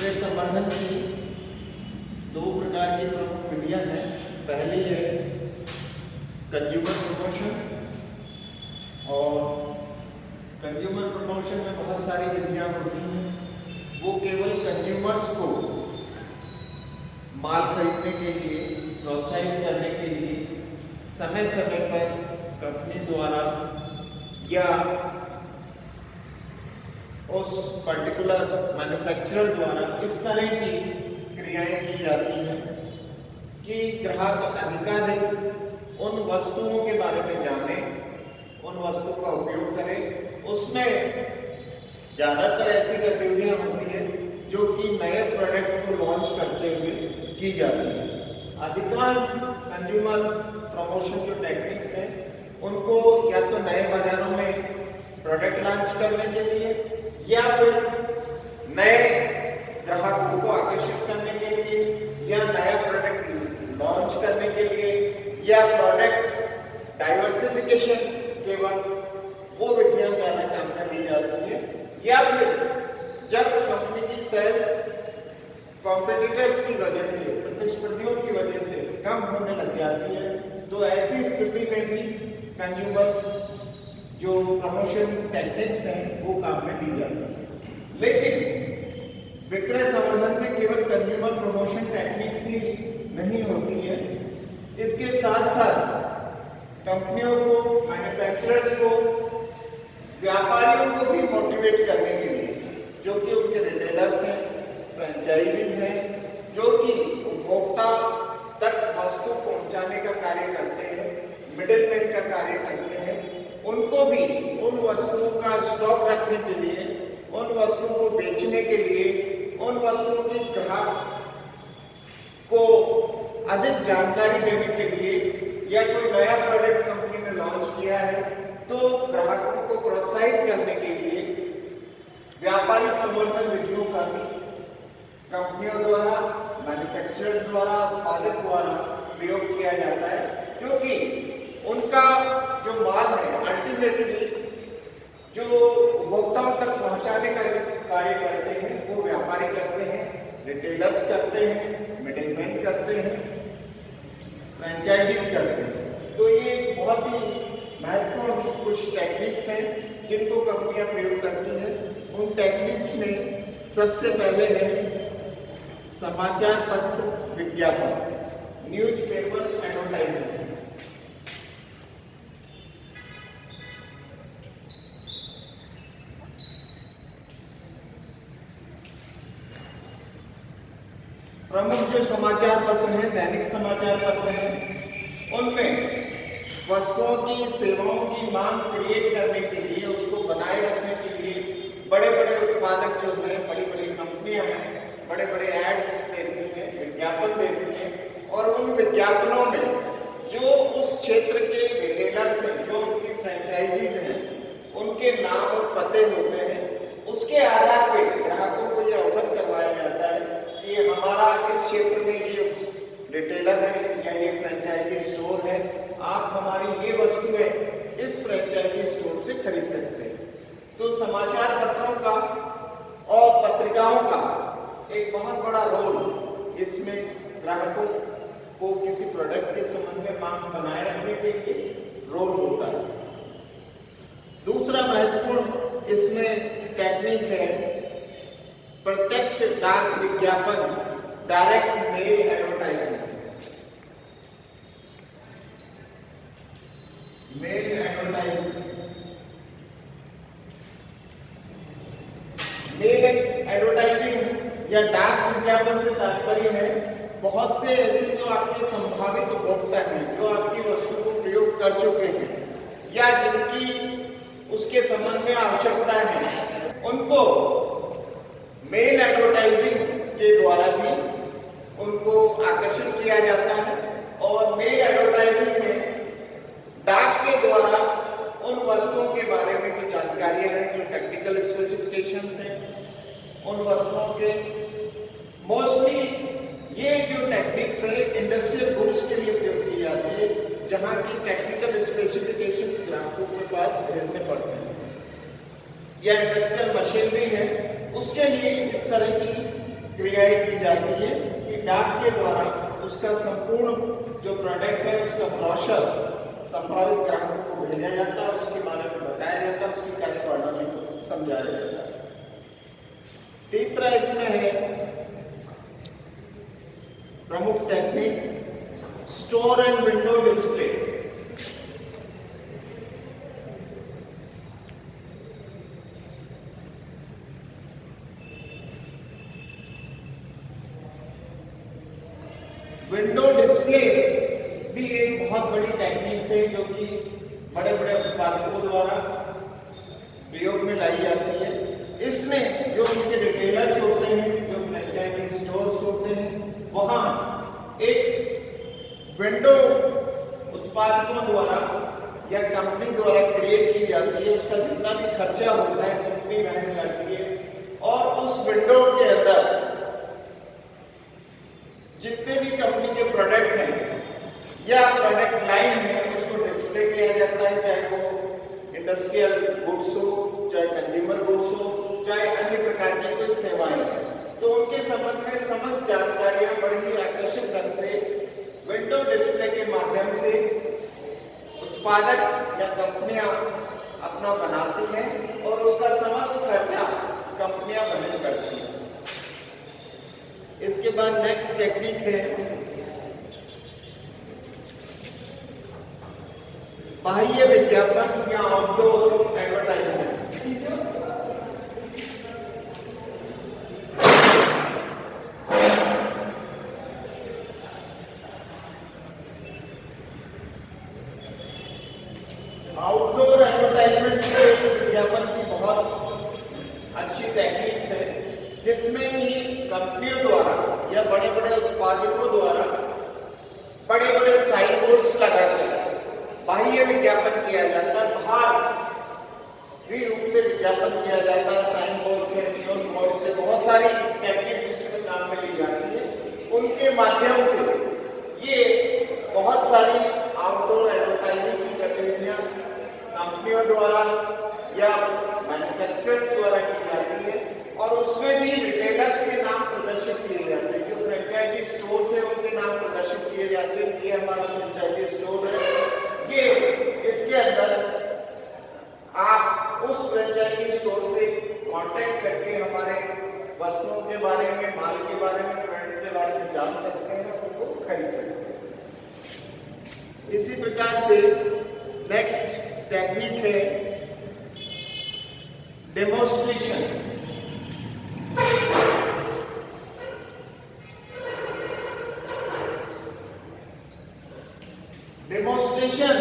विक्रय संवर्धन की दो प्रकार की प्रमुख विधियां हैं। पहली है कंज्यूमर प्रमोशन, और कंज्यूमर प्रमोशन में बहुत सारी विधियां होती हैं। वो केवल कंज्यूमर्स को माल खरीदने के लिए प्रोत्साहित करने के लिए समय समय पर कंपनी द्वारा या उस पर्टिकुलर मैन्युफैक्चरर द्वारा इस तरह की क्रियाएं की जाती हैं कि ग्राहक अधिकाधिक उन वस्तुओं के बारे में जाने, उन वस्तुओं का उपयोग करें। उसमें ज़्यादातर ऐसी गतिविधियां होती है जो कि नए प्रोडक्ट को लॉन्च करते हुए की जाती है। अधिकांश कंज्यूमर प्रमोशन जो टेक्निक्स हैं उनको या तो नए बाजारों में प्रोडक्ट लॉन्च करने के लिए या फिर नए ग्राहकों को आकर्षित करने के लिए या नया प्रोडक्ट लॉन्च करने के लिए या प्रोडक्ट डाइवर्सिफिकेशन के वक्त वो विधियां ज़्यादा काम में ली जाती है। या फिर जब कंपनी की सेल्स कॉम्पिटिटर्स की वजह से, प्रतिस्पर्धियों की वजह से कम होने लग जाती है, तो ऐसी स्थिति में भी कंज्यूमर जो प्रमोशन टेक्निक्स हैं वो काम में ली जाती है। लेकिन विक्रय संवर्धन में केवल कंज्यूमर प्रमोशन टेक्निक्स ही नहीं होती है, इसके साथ साथ कंपनियों को, मैन्युफैक्चरर्स को, व्यापारियों को भी मोटिवेट करने के लिए, जो कि उनके रिटेलर्स हैं, फ्रेंचाइजीज हैं, जो कि उपभोक्ता तक वस्तु पहुंचाने का कार्य करते हैं, मिडिलमैन का कार्य करते हैं, उनको भी उन वस्तुओं का स्टॉक रखने के लिए, उन वस्तुओं को बेचने के लिए, उन वस्तुओं की ग्राहक को अधिक जानकारी देने के लिए, या कोई नया प्रोडक्ट कंपनी ने लॉन्च किया है तो ग्राहकों को प्रोत्साहित करने के लिए व्यापारी संवर्धन विधियों का भी कंपनियों द्वारा, मैन्युफैक्चरर द्वारा, उत्पादक द्वारा प्रयोग किया जाता है। क्योंकि उनका जो माल है अल्टीमेटली जो उपभोक्ताओं तक पहुंचाने का कार्य करते हैं वो व्यापारी करते हैं, रिटेलर्स करते हैं, मिडिलमैन करते हैं, फ्रेंचाइजीज करते हैं। तो ये बहुत ही महत्वपूर्ण कुछ टेक्निक्स हैं जिनको कंपनियां प्रयोग करती हैं। उन टेक्निक्स में सबसे पहले है समाचार पत्र विज्ञापन, न्यूज़पेपर एडवर्टाइजिंग। प्रमुख जो समाचार पत्र हैं, दैनिक समाचार पत्र हैं, उनमें वस्तुओं की, सेवाओं की मांग क्रिएट करने के लिए, उसको बनाए रखने के लिए बड़े बड़े उत्पादक जो हैं, बड़ी बड़ी कंपनियां हैं, बड़े बड़े एड्स देती हैं, विज्ञापन देती हैं, और उन विज्ञापनों में जो उस क्षेत्र के रिटेलर्स हैं, जो उनकी फ्रेंचाइजीज हैं, उनके नाम और पते होते हैं, उसके आधार पर ग्राहकों को यह अवगत करवाया जाता है कि हमारा इस क्षेत्र में ये रिटेलर है या ये फ्रेंचाइजी स्टोर है, आप हमारी ये वस्तुएं इस फ्रेंचाइजी स्टोर से खरीद सकते हैं। तो समाचार पत्रों का और पत्रिकाओं का एक बहुत बड़ा रोल इसमें ग्राहकों को किसी प्रोडक्ट के संबंध में मांग बनाए रखने के लिए रोल होता है। दूसरा महत्वपूर्ण इसमें टेक्निक है प्रत्यक्ष डाक विज्ञापन, direct mail advertising. Mail advertising, mail advertising या डाक विज्ञापन से तात्पर्य है बहुत से ऐसे जो आपके संभावित उपभोक्ता हैं, जो आपकी वस्तु को प्रयोग कर चुके हैं या जिनकी उसके संबंध में आवश्यकता है, उनको मेल एडवर्टाइजिंग के द्वारा भी उनको आकर्षित किया जाता है। और मेल एडवर्टाइजिंग में डाक के द्वारा उन वस्तुओं के बारे में जो जानकारियां हैं, जो टेक्निकल स्पेसिफिकेशंस हैं, उन वस्तुओं के मोस्टली ये जो टेक्निक्स है इंडस्ट्रियल गुड्स के लिए प्रयोग की जाती है, जहां की टेक्निकल स्पेसिफिकेशंस ग्राहकों के पास भेजने पड़ते हैं, या इंडस्ट्रियल मशीनरी है उसके लिए इस तरह की क्रियाएं की जाती है कि डाक के द्वारा उसका संपूर्ण जो प्रोडक्ट है उसका ब्रोशर संभावित ग्राहकों को भेजा जाता है, उसके बारे में बताया जाता है, उसकी कार्यप्रणाली को समझाया जाता है। तीसरा इसमें है प्रमुख technique store and window display. Window display भी एक बहुत बड़ी टेक्निक है जो कि बड़े बड़े उत्पादकों द्वारा प्रयोग में लाई जाती है। इसमें जो उनके रिटेलर्स होते हैं, जो फ्रेंचाइजी स्टोर्स होते हैं, वहां एक विंडो उत्पादकों द्वारा या कंपनी द्वारा क्रिएट की जाती है। उसका जितना भी खर्चा होता है कंपनी वहन करती है और उस विंडो के अंदर जितने भी कंपनी के प्रोडक्ट हैं या प्रोडक्ट लाइन है उसको डिस्प्ले किया जाता है, चाहे वो इंडस्ट्रियल गुड्स हो, चाहे कंज्यूमर गुड्स हो, चाहे अन्य प्रकार की कोई सेवाएं हैं। तो उनके संबंध में समस्त जानकारियां बड़े ही आकर्षक ढंग से विंडो डिस्प्ले के माध्यम से उत्पादक या कंपनियां अपना बनाती हैं और उसका समस्त खर्चा कंपनियां वहन करती हैं। इसके बाद नेक्स्ट टेक्निक है बाह्य विज्ञापन या आउटडोर एडवर्टाइजमेंट। आउटडोर एडवर्टाइजमेंट विज्ञापन की बहुत अच्छी टेक्निक्स है जिसमें कि कंपनियों द्वारा या बड़े बड़े उत्पादकों द्वारा बड़े बड़े साइन बोर्ड्स लगाकर बाह्य विज्ञापन किया जाता है, बाहरी रूप से विज्ञापन किया जाता है। साइन बोर्ड से, नियॉन बोर्ड से बहुत सारी टेक्निक्स इसमें काम में ली जाती है। उनके माध्यम से ये बहुत सारी आउटडोर एडवर्टाइजिंग की गतिविधियां कंपनियों द्वारा या मैन्युफैक्चरर्स द्वारा की जाती है और उसमें भी रिटेलर्स के नाम प्रदर्शित किए जाते हैं। जो फ्रेंचाइजी स्टोर है उनके नाम प्रदर्शित किए जाते हैं, ये हमारा फ्रेंचाइजी स्टोर है। ये इसके अंदर आप उस फ्रेंचाइजी स्टोर से कांटेक्ट करके हमारे वस्तुओं के बारे में, माल के बारे में, प्रोडक्ट के बारे में जान सकते हैं, उनको खरीद सकते हैं। इसी प्रकार से नेक्स्ट टेक्निक है डेमोन्स्ट्रेशन। डेमोन्स्ट्रेशन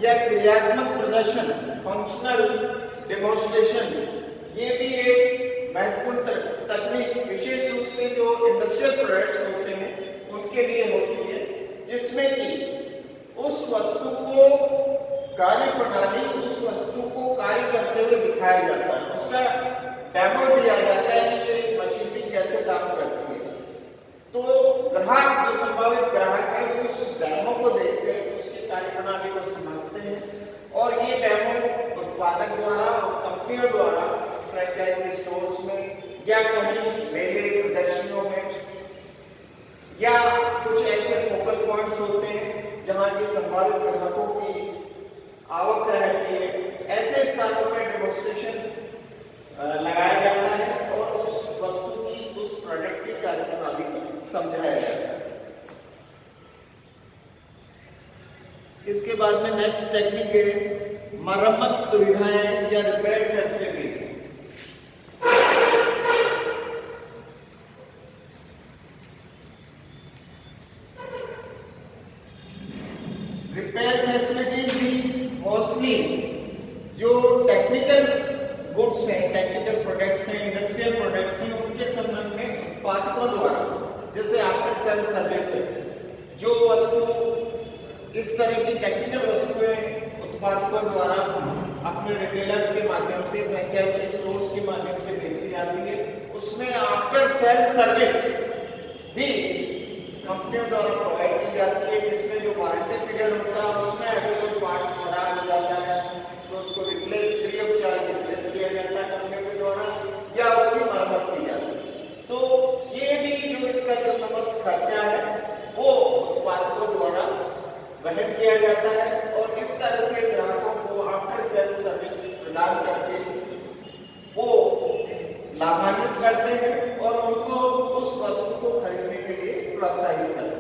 या क्रियात्मक प्रदर्शन, फंक्शनल डेमोन्स्ट्रेशन, ये भी एक महत्वपूर्ण तकनीक विशेष रूप से जो इंडस्ट्रियल प्रोडक्ट्स होते हैं उनके लिए होती है, जिसमें कि उस वस्तु को कार्य प्रणाली, उस वस्तु को कार्य करते हुए दिखाया जाता है, उसका डेमो दिया जाता है कि ये मशीनरी कैसे काम करती है। तो ग्राहक, जो संभावित ग्राहक है, उस डेमो को देखते हैं, उसकी कार्यप्रणाली को समझते हैं और ये डेमो उत्पादक द्वारा और कंपनियों द्वारा फ्रेंचाइजी स्टोर्स में या कहीं मेले प्रदर्शनियों में या कुछ ऐसे फोकल पॉइंट्स होते हैं जहां की संभावित ग्राहकों की आवक रहती है, ऐसे स्थानों पर डेमोन्स्ट्रेशन लगाया जाता है और उस वस्तु की, उस प्रोडक्ट की कार्यप्रणाली को समझाया जाता है। इसके बाद में नेक्स्ट टेक्निक है मरम्मत सुविधाएं या रिपेयर फैसिलिटीज। रिपेयर फैसिलिटीज भी मोस्टली जो टेक्निकल गुड्स हैं, टेक्निकल प्रोडक्ट्स हैं, इंडस्ट्रियल प्रोडक्ट्स हैं, उनके संबंध में उत्पादकों द्वारा, जैसे आफ्टर सेल सर्विस है, जो वस्तु इस तरह की टेक्निकल वस्तुएं उत्पादकों द्वारा अपने रिटेलर्स के माध्यम से, फ्रेंचाइजी स्टोर्स के माध्यम से बेची जाती है, उसमें आफ्टर सेल सर्विस भी कंपनियों द्वारा प्रोवाइड की जाती है, जिसमें जो वारंटी पीरियड होता है उसमें अगर कोई पार्ट्स खराब हो जाता है तो उसको replace, free of charge replace किया जाता है कंपनियों के द्वारा या उसकी मरम्मत की जाती है। तो ये वहन किया जाता है और इस तरह से ग्राहकों को आफ्टर सेल सर्विस प्रदान करके वो लाभान्वित करते हैं और उनको उस वस्तु को खरीदने के लिए प्रोत्साहित करते हैं।